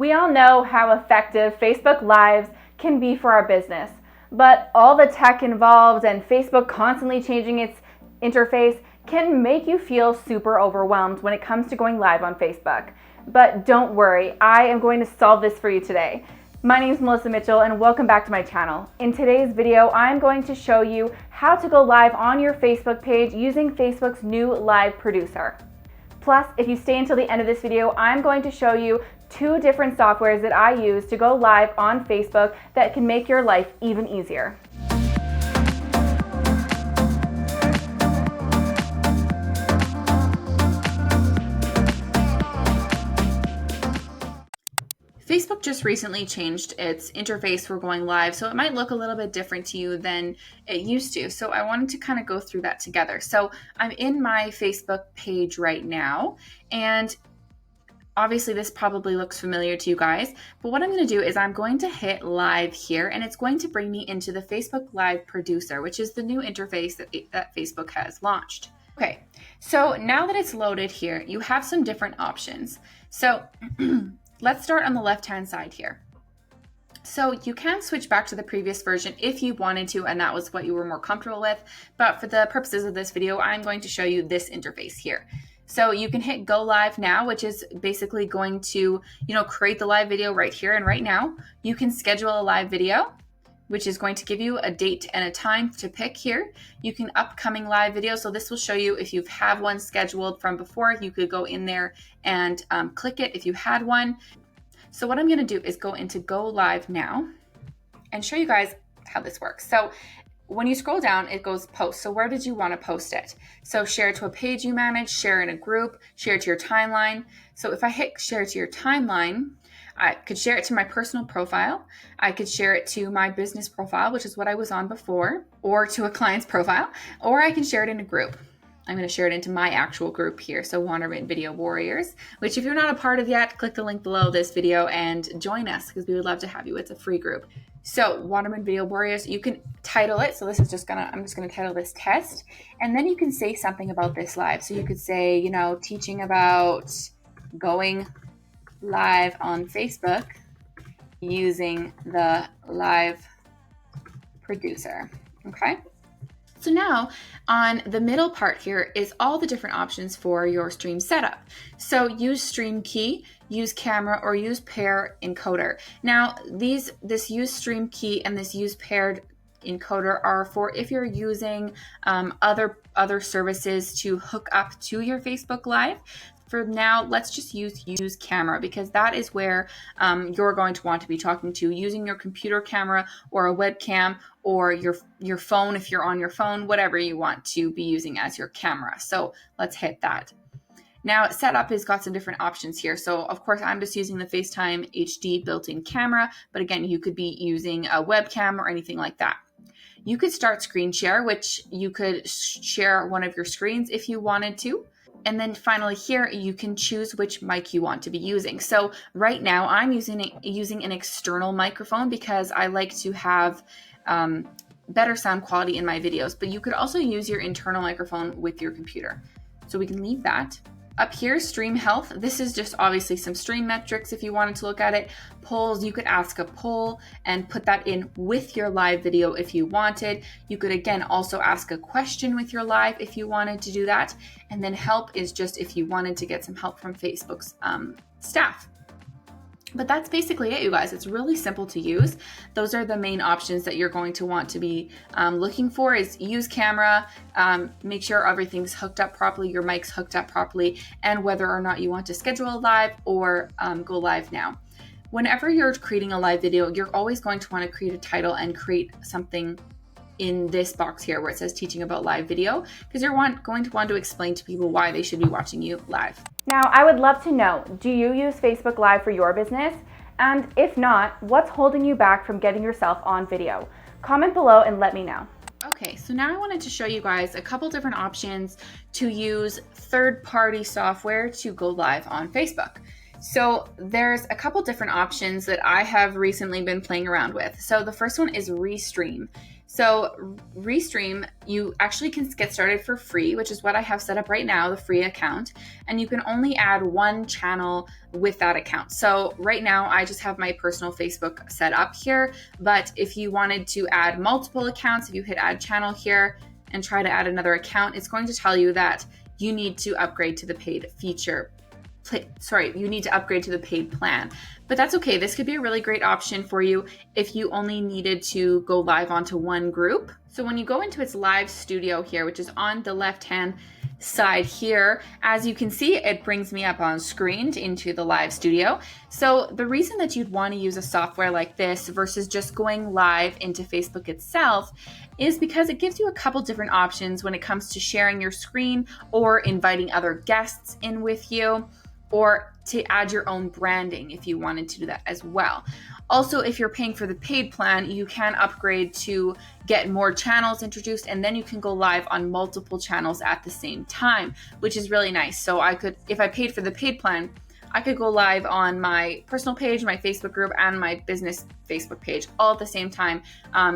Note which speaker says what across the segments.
Speaker 1: We all know how effective Facebook Lives can be for our business, but all the tech involved and Facebook constantly changing its interface can make you feel super overwhelmed when it comes to going live on Facebook. But don't worry, I am going to solve this for you today. My name is Melissa Mitchell and welcome back to my channel. In today's video, I'm going to show you how to go live on your Facebook page using Facebook's new live producer. Plus, if you stay until the end of this video, I'm going to show you 2 different softwares that I use to go live on Facebook that can make your life even easier.
Speaker 2: Facebook just recently changed its interface for going live, so it might look a little bit different to you than it used to. So I wanted to kind of go through that together. So I'm in my Facebook page right now, and obviously this probably looks familiar to you guys, but what I'm going to do is I'm going to hit live here, and it's going to bring me into the Facebook Live Producer, which is the new interface that Facebook has launched. Okay, so now that it's loaded here, you have some different options. So let's start on the left-hand side here. So you can switch back to the previous version if you wanted to, and that was what you were more comfortable with. But for the purposes of this video, I'm going to show you this interface here. So you can hit go live now, which is basically going to, create the live video right here and right now. You can schedule a live video, which is going to give you a date and a time to pick here. You can upcoming live video. So this will show you if you have one scheduled from before, you could go in there and click it if you had one. So what I'm gonna do is go into go live now and show you guys how this works. So when you scroll down, it goes post. So where did you wanna post it? So share it to a page you manage, share in a group, share it to your timeline. So if I hit share to your timeline, I could share it to my personal profile. I could share it to my business profile, which is what I was on before, or to a client's profile, or I can share it in a group. I'm going to share it into my actual group here. So Wonderment Video Warriors, which if you're not a part of yet, click the link below this video and join us because we would love to have you. It's a free group. So Wonderment Video Warriors, you can title it. So this is I'm just going to title this test. And then you can say something about this live. So you could say, teaching about going live on Facebook using the live producer. Okay. So now on the middle part here is all the different options for your stream setup. So use stream key, use camera, or use pair encoder. Now this use stream key and this use paired encoder are for if you're using other services to hook up to your Facebook Live. For now, let's just use camera because that is where you're going to want to be talking to using your computer camera or a webcam or your phone if you're on your phone, whatever you want to be using as your camera. So let's hit that. Now setup has got some different options here. So of course I'm just using the FaceTime HD built-in camera, but again, you could be using a webcam or anything like that. You could start screen share, which you could share one of your screens if you wanted to. And then finally here, you can choose which mic you want to be using. So right now I'm using an external microphone because I like to have better sound quality in my videos, but you could also use your internal microphone with your computer. So we can leave that. Up here, stream health. This is just obviously some stream metrics if you wanted to look at it. Polls, you could ask a poll and put that in with your live video if you wanted. You could again also ask a question with your live if you wanted to do that. And then help is just if you wanted to get some help from Facebook's staff. But that's basically it, you guys. It's really simple to use. Those are the main options that you're going to want to be looking for is use camera, make sure everything's hooked up properly, your mic's hooked up properly, and whether or not you want to schedule a live or go live now. Whenever you're creating a live video, you're always going to want to create a title and create something in this box here where it says teaching about live video because you're going to want to explain to people why they should be watching you live.
Speaker 1: Now, I would love to know, do you use Facebook Live for your business? And if not, what's holding you back from getting yourself on video? Comment below and let me know.
Speaker 2: Okay, so now I wanted to show you guys a couple different options to use third-party software to go live on Facebook. So there's a couple different options that I have recently been playing around with. So the first one is Restream. So Restream, you actually can get started for free, which is what I have set up right now, the free account, and you can only add one channel with that account. So right now I just have my personal Facebook set up here, but if you wanted to add multiple accounts, if you hit add channel here and try to add another account, it's going to tell you that you need to upgrade to the paid feature. You need to upgrade to the paid plan, but that's okay. This could be a really great option for you if you only needed to go live onto one group. So when you go into its live studio here, which is on the left-hand side here, as you can see, it brings me up on screen into the live studio. So the reason that you'd want to use a software like this versus just going live into Facebook itself is because it gives you a couple different options when it comes to sharing your screen or inviting other guests in with you, or to add your own branding if you wanted to do that as well. Also, if you're paying for the paid plan, you can upgrade to get more channels introduced, and then you can go live on multiple channels at the same time, which is really nice. So if I paid for the paid plan, I could go live on my personal page, my Facebook group, and my business Facebook page all at the same time.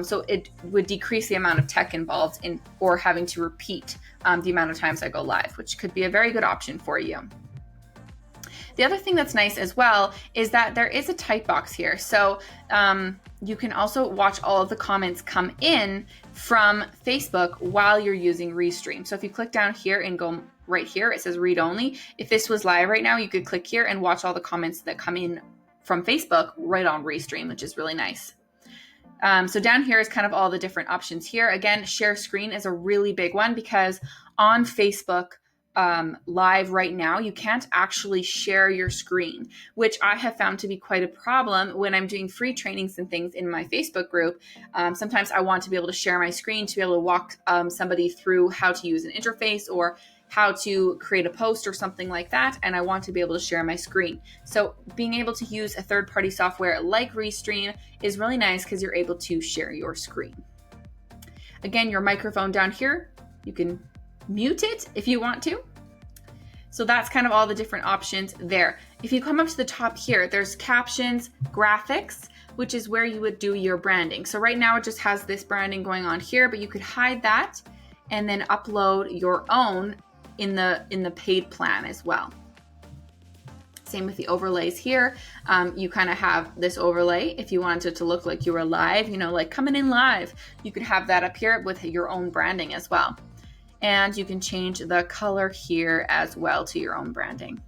Speaker 2: So it would decrease the amount of tech involved or having to repeat the amount of times I go live, which could be a very good option for you. The other thing that's nice as well is that there is a type box here. So you can also watch all of the comments come in from Facebook while you're using Restream. So if you click down here and go right here, it says read only. If this was live right now, you could click here and watch all the comments that come in from Facebook right on Restream, which is really nice. So down here is kind of all the different options here. Again, share screen is a really big one because on Facebook, live right now, you can't actually share your screen, which I have found to be quite a problem when I'm doing free trainings and things in my Facebook group. Sometimes I want to be able to share my screen to be able to walk somebody through how to use an interface or how to create a post or something like that, and I want to be able to share my screen. So being able to use a third-party software like Restream is really nice because you're able to share your screen. Again, your microphone down here, you can mute it if you want to. So that's kind of all the different options there. If you come up to the top here, there's captions, graphics, which is where you would do your branding. So right now it just has this branding going on here, but you could hide that and then upload your own in the paid plan as well. Same with the overlays here. You kind of have this overlay if you wanted it to look like you were live, like coming in live. You could have that up here with your own branding as well. And you can change the color here as well to your own branding.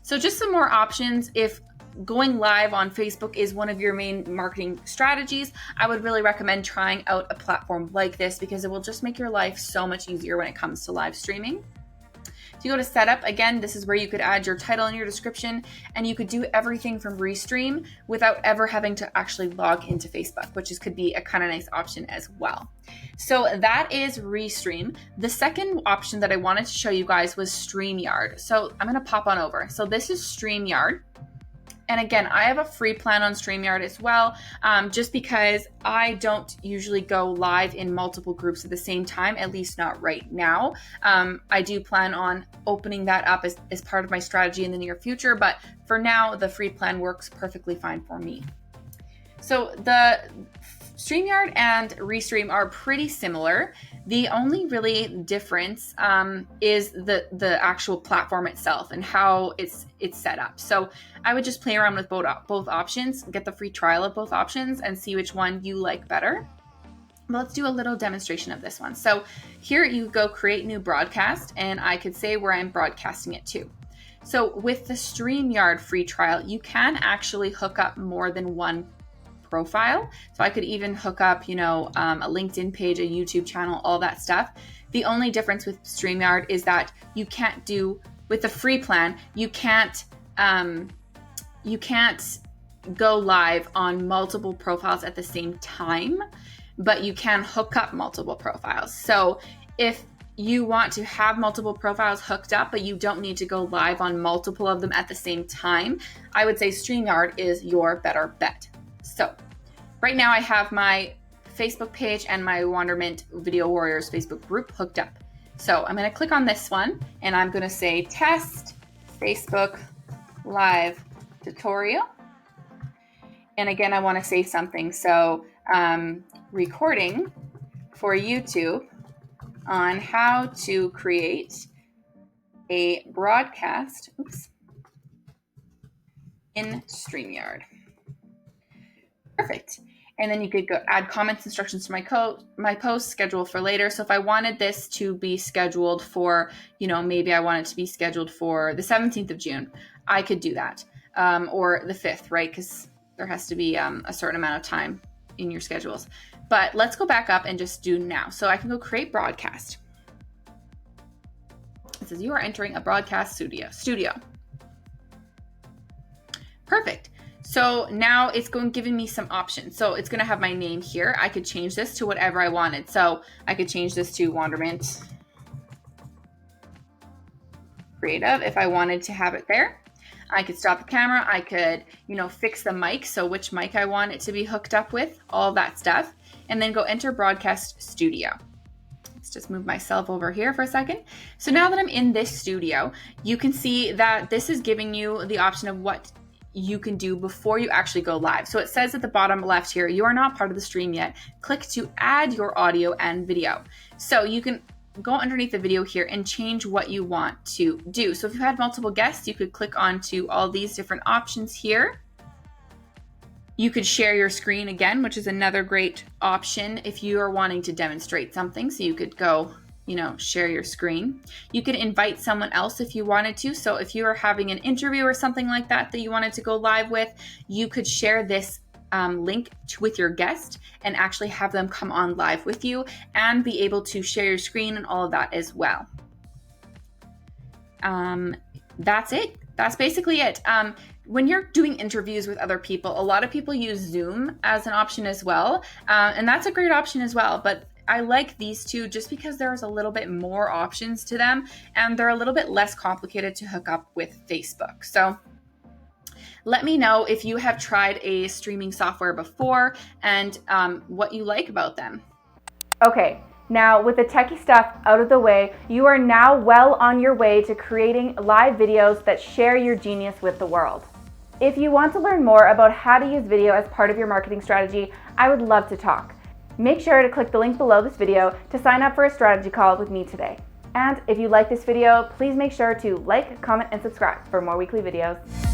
Speaker 2: So just some more options. If going live on Facebook is one of your main marketing strategies, I would really recommend trying out a platform like this because it will just make your life so much easier when it comes to live streaming. If you go to setup, again, this is where you could add your title and your description, and you could do everything from Restream without ever having to actually log into Facebook, which could be a kind of nice option as well. So that is Restream. The second option that I wanted to show you guys was Streamyard. So I'm going to pop on over. So this is Streamyard. And again, I have a free plan on Streamyard as well, just because I don't usually go live in multiple groups at the same time, at least not right now. I do plan on opening that up as part of my strategy in the near future, but for now, the free plan works perfectly fine for me. So the Streamyard and Restream are pretty similar. The only really difference is the actual platform itself and how it's set up. So I would just play around with both options, get the free trial of both options, and see which one you like better. Well, let's do a little demonstration of this one. So here you go create new broadcast, and I could say where I'm broadcasting it to. So with the Streamyard free trial, you can actually hook up more than one profile. So I could even hook up, a LinkedIn page, a YouTube channel, all that stuff. The only difference with Streamyard is that you can't do, with the free plan, you can't go live on multiple profiles at the same time, but you can hook up multiple profiles. So if you want to have multiple profiles hooked up, but you don't need to go live on multiple of them at the same time, I would say Streamyard is your better bet. So right now I have my Facebook page and my Wonderment Video Warriors Facebook group hooked up. So I'm going to click on this one and I'm going to say test Facebook live tutorial. And again, I want to say something. So recording for YouTube on how to create a broadcast in Streamyard. Perfect. And then you could go add comments, instructions to my post, schedule for later. So if I wanted this to be scheduled for, maybe I want it to be scheduled for the 17th of June, I could do that. Or the 5th, right? Because there has to be a certain amount of time in your schedules. But let's go back up and just do now. So I can go create broadcast. It says you are entering a broadcast studio. Perfect. So now it's giving me some options. So it's going to have my name here. I could change this to whatever I wanted. So I could change this to Wonderment Creative if I wanted to have it there. I could stop the camera. I could, fix the mic. So which mic I want it to be hooked up with, all that stuff. And then go enter broadcast studio. Let's just move myself over here for a second. So now that I'm in this studio, you can see that this is giving you the option of what you can do before you actually go live. So it says at the bottom left here, you are not part of the stream yet. Click to add your audio and video. So you can go underneath the video here and change what you want to do. So if you had multiple guests, you could click onto all these different options here. You could share your screen again, which is another great option if you are wanting to demonstrate something. So you could go, share your screen. You can invite someone else if you wanted to. So if you are having an interview or something like that you wanted to go live with, you could share this link with your guest and actually have them come on live with you and be able to share your screen and all of that as well. That's it. That's basically it. When you're doing interviews with other people, a lot of people use Zoom as an option as well. And that's a great option as well. But I like these two just because there's a little bit more options to them and they're a little bit less complicated to hook up with Facebook. So let me know if you have tried a streaming software before and what you like about them.
Speaker 1: Okay, now with the techie stuff out of the way, you are now well on your way to creating live videos that share your genius with the world. If you want to learn more about how to use video as part of your marketing strategy, I would love to talk. Make sure to click the link below this video to sign up for a strategy call with me today. And if you like this video, please make sure to like, comment, and subscribe for more weekly videos.